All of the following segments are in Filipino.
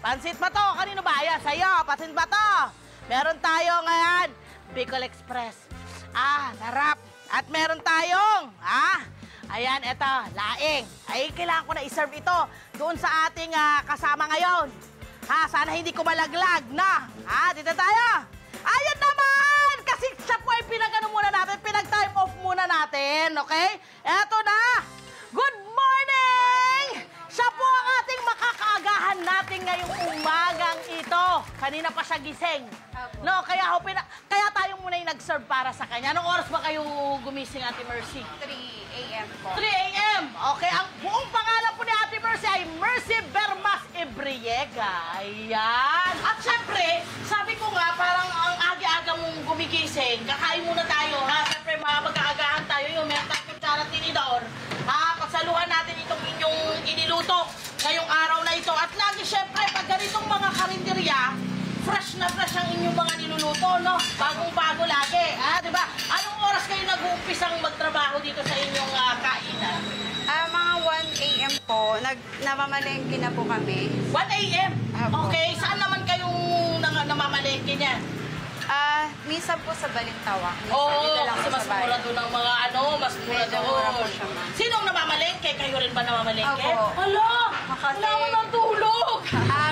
Pansit ba to? Kanino ba? Ayan, sa'yo. Pansit ba to? Meron tayo ngayon, Bicol Express. Sarap. At meron tayong, ayan, eto, laing. Ay, kailangan ko na iserve ito doon sa ating kasama ngayon. Sana hindi ko malaglag na. Dito tayo. Ayan naman! Kasi siya po ay pinag-ano muna natin, pinag-time off muna natin, okay? Eto na! Good morning! Siya po ang ating makakaagahan natin ngayong umagang ito. Kanina pa siya gising. No, kaya tayo muna yung nag-serve para sa kanya. Anong oras ba kayo gumising, Ate Mercy? 3 a.m. po. 3 a.m. Okay, ang buong pangalan po ni Ate Mercy ay Mercy Bermas Ibriega. Ayan. At syempre, sabi ko nga, parang ang aga-aga mong gumigising, kakain muna tayo, ha? Syempre, magkaagahan tayo yung meron tayong kutsara tinidor. Pagsaluhan natin itong inyong iniluto ngayong araw na ito. At lagi, syempre, pag ganitong mga karinderya, fresh na fresh ang inyong mga niluluto, no? Bagong-bago lagi, diba? Anong oras kayo nag-uumpisang magtrabaho dito sa inyong kainan? Mga 1 a.m. po, namamalengke na po kami. 1 a.m.? Okay, saan naman kayong namamalengke niyan? Minsan po sa Balintawak. Oo, kasi mas mura doon ang mga mas mura doon. Sinong namamalengke? Kayo rin ba namamalengke? Opo. Hala! Wala mo ng tulog!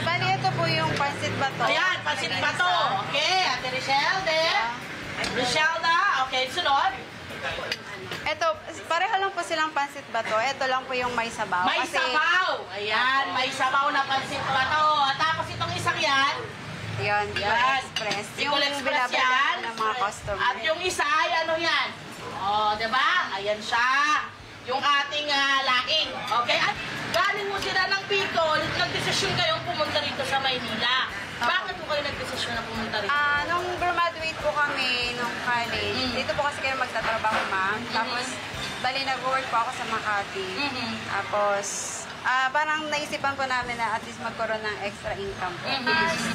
Bali, ito po yung pansit bato. Ayan, pansit bato. Okay, Ate Richelde. Richelda, okay, sunod. Ito, pareho lang po silang pansit bato. Ito lang po yung may sabaw. May sabaw! Ayan, may sabaw na pansit bato. Tapos itong isang yan, Yan, Bicol Express. Bicol Express yan. Ng mga customer. At yung isa ay ano yan? Diba? Ayan siya. Yung ating laing. Okay? At galing mo sila ng Bicol, nagdesisyon kayong pumunta rito sa Maynila. Bakit mo kayo nagdesisyon na pumunta rito? Nung graduate po kami nung college, dito po kasi kayo magtatrabaho, ma'am. Tapos, bali nag-work po ako sa Makati. Tapos, parang naisipan po namin na at least magkaroon ng extra income po.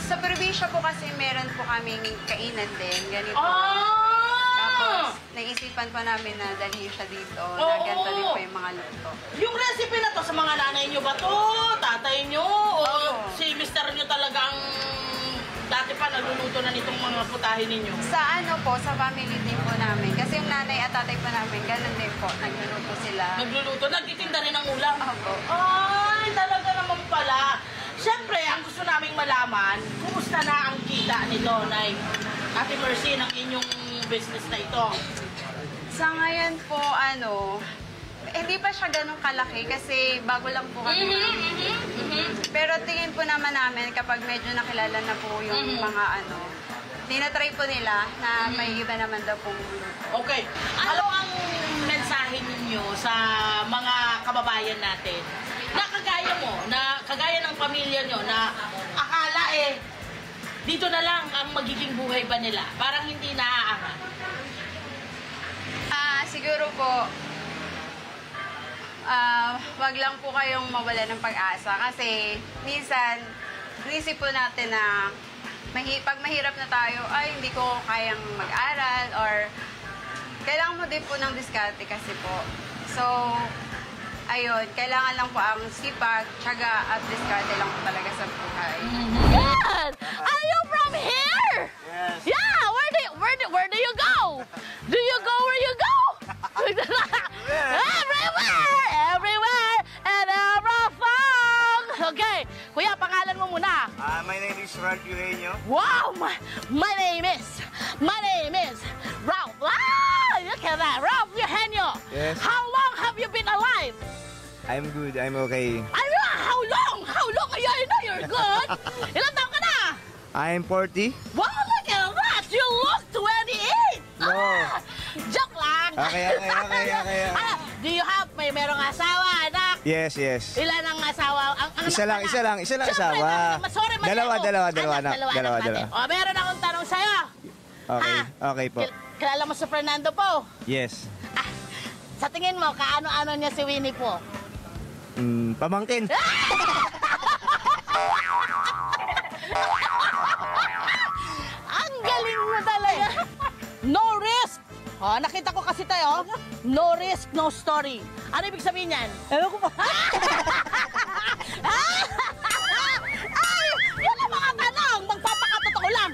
Sa probinsya po kasi meron po kaming kainan din, ganito. Tapos, naisipan po namin na dalhin siya dito, na ganito din po yung mga luto. Yung recipe na to, sa mga nanay nyo ba to? Tatay nyo? O si mister nyo talagang dati pa nagluluto na nitong mga putahin ninyo? Sa sa family din po namin. Kasi yung nanay at tatay po namin, ganun din po, nagluluto sila. Nagluluto? Nagtitinda rin ng ulam? Opo. Ay, talaga naman pala. Siyempre, ang gusto naming malaman, kumusta na ang kita nito, Nay? Ate Mercy, ng inyong business na ito? Sa ngayon po, hindi pa siya ganun kalaki kasi bago lang po kami. Pero tingin po naman namin kapag medyo nakilala na po yung mga tinatry po nila na may iba naman daw pong luto. Okay. Ano ang mensahe ninyo sa mga kababayan natin na kagaya mo, na kagaya ng pamilya nyo, na akala dito na lang ang magiging buhay ba nila? Parang hindi naaangat. Siguro po, wag lang po kayong mawala ng pag-asa kasi minsan, inisip po natin na pag mahirap na tayo, ay hindi ko kayang mag-aral or kailangan mo din po ng diskarte kasi po. So, ayun, kailangan lang po ang sipag, tiyaga at diskarte lang po talaga sa buhay. Yes! Are you from here? Yes. Yeah! Where do you go? Do you go where you go? Everywhere and everything! Okay, kuya, pangalan mo muna. My name is Ralph Eugenio. Wow! My name is Ralph. Look at that, Ralph Eugenio. Yes. How long have you been alive? I'm good. I'm okay. How long? How long? I know you're good. Ilan taon ka na? I'm 40. Wow, look at that! You look 28! No. Joke lang! Okay. Do you have, merong asawa, anak? Yes. Ilan ang asawa? Isa lang Siyempre, asawa. Sorry, Dalawa, anak. Dalawa. O, meron akong tanong sa'yo. Okay po. Kilala mo si Fernando po? Yes. Sa tingin mo, kaano-ano niya si Winnie po? Pamangkin. Ang galing mo talaga. No risk. Nakita ko kasi tayo. No risk, no story. Ano ibig sabihin yan? Ewan ko pa. Ay,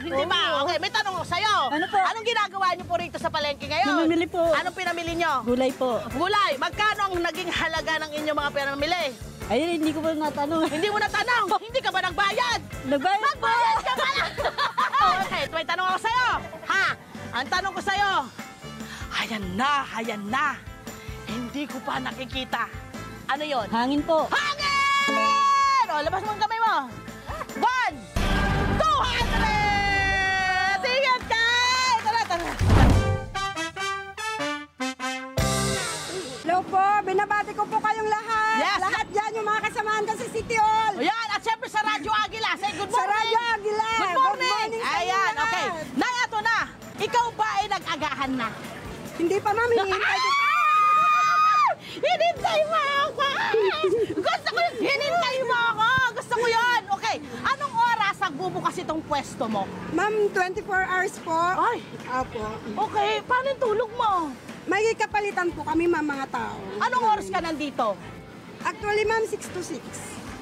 Hindi ba? Okay, may tanong ako sa'yo. Ano po? Anong ginagawa niyo po rito sa palengke ngayon? Namimili po. Anong pinamili niyo? Gulay po. Gulay. Magkano ang naging halaga ng inyong mga pinamili? Ayun, hindi ko pa natanong. Hindi mo natanong. Hindi ka ba nagbayad? Nagbayad po. Magbayad ka ba lang? Okay, may tanong ako sa'yo. Ha? Ang tanong ko sa'yo. Ayan na. Hindi ko pa nakikita. Ano yon? Hangin po. Hangin! O, labas mo ang kamay mo. 200! Ingat ka! Tara. Hello po, binabati ko po kayong lahat. Yes. Lahat dyan yung mga kasamahan ko sa City Hall. O yan, at syempre sa Radyo Agila. Say good morning. Sa Radyo Agila. Good morning. sa inyo Ayan, lahat. okay. Nay, ato na. Ikaw ba ay nag-agahan na? Hindi pa ma'am, hinihintay ko. Hinintay mo ako! Gusto ko yun! Hinintay mo ako! Gusto ko yun! Okay, anong oras nagbubukas itong pwesto mo? Ma'am, 24 hours po. Ay, Opo. okay. Paano yung tulog mo? May kapalitan po kami ma'am, mga tao. Anong oras ka nandito? Actually ma'am, 6 to 6.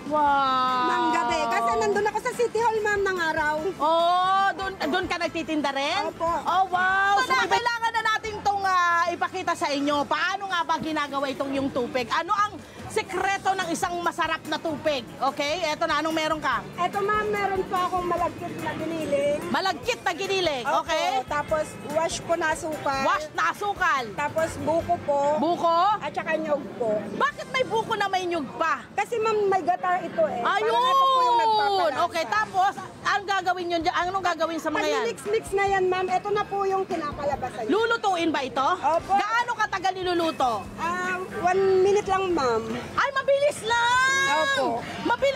Wow! Ma'am, gabi. Kasi nandun ako sa City Hall ma'am ng araw. Oh, doon ka nagtitinda rin? Opo. Oh, wow! So, kailangan na natin itong ipakita sa inyo. Paano nga ba ginagawa itong yung tupig? Ano ang sekreto ng isang masarap na tupig? Okay? Eto na, anong meron ka? Eto ma'am, meron po akong malagkit na giniling. Malagkit na giniling, Opo, okay? Tapos wash po na asukal. Wash na asukal. Tapos buko po. Buko? At saka nyog po. Bakit may buko na may nyug pa? Kasi ma'am, may gatar ito eh. Ayun! Parang ito po yung nagpapalasa. Okay, tapos, anong gagawin yun dyan? Anong gagawin sa mga yan? Pag-mix na yan ma'am, ito na po yung kinakalabasan. Lulutuin ba ito? Opo. Gaano katagal niluluto? 1 minute lang ma'am. Ay, mabilis lang! Opo.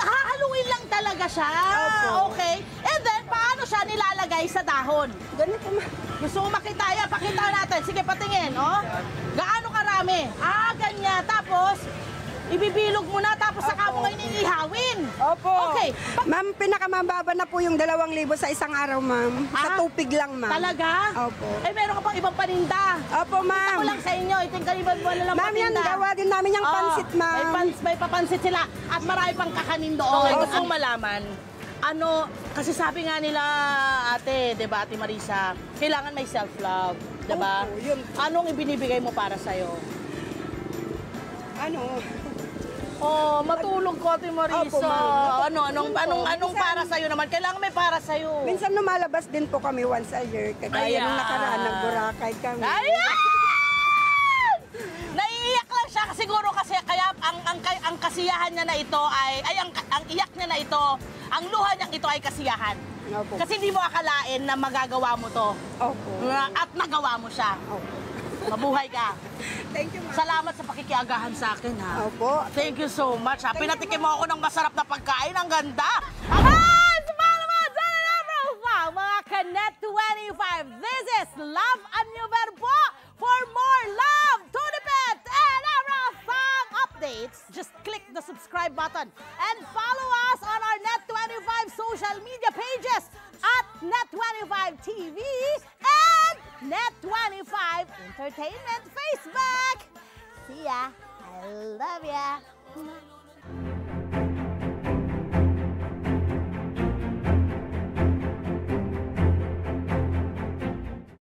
Hahaluin lang talaga siya. Opo. Okay. And then, paano siya nilalagay sa dahon? Ganito ma'am. Gusto mo makita yan? Pakita natin. Sige, patingin. Oh. Gaano karami? Ganyan. Tapos, ibibilog mo na. Tapos, saka mo ngayon iihawin. Opo. Okay. Ma'am, pinakamababa na po yung 2,000 sa isang araw ma'am. Sa tupig lang ma'am. Talaga? Opo. Eh, meron ka pang ibang paninda. Opo ma'am. Ako lang sa inyo. Ito yung kaliban mo lang Ma'am, yan paninda. gawa din namin yung Oh, pansit ma'am. may papansit sila. At marami pang kakanin doon. Oo. Gusto kong malaman, ano, kasi sabi nga nila, ate, di ba, ate Marisa, kailangan may self-love, di ba? Oo, yun. Anong ibinibigay mo para sa'yo? Ano? Oh, matulog ko, ate Marisa. Opo, ma'am. Anong para sa'yo naman? Kailangan may para sa'yo. Minsan lumalabas din po kami once a year. Kagaya nung Ayan. nakaraan, nag-Boracay kami. Ayan! Naiiyak lang siya siguro kasi kaya ang kasiyahan niya na ito ay ang iyak niya na ito, ang luha niya ito ay kasiyahan. Opo. Kasi hindi mo akalain na magagawa mo to. Opo. At nagawa mo siya. Opo. Mabuhay ka. Thank you ma'am. Salamat sa pakikiagahan sa akin, ha. Opo. Thank you so much, ha. Pinatikim mo ako ng masarap na pagkain. Ang ganda. Ahay! Sumala mo! Mga Kanet 25. This is Love and New Verbo. For more love, to the pet, and everything updates, just click the subscribe button and follow us on our Net25 social media pages at Net25 TV and Net25 Entertainment Facebook. See ya. I love ya.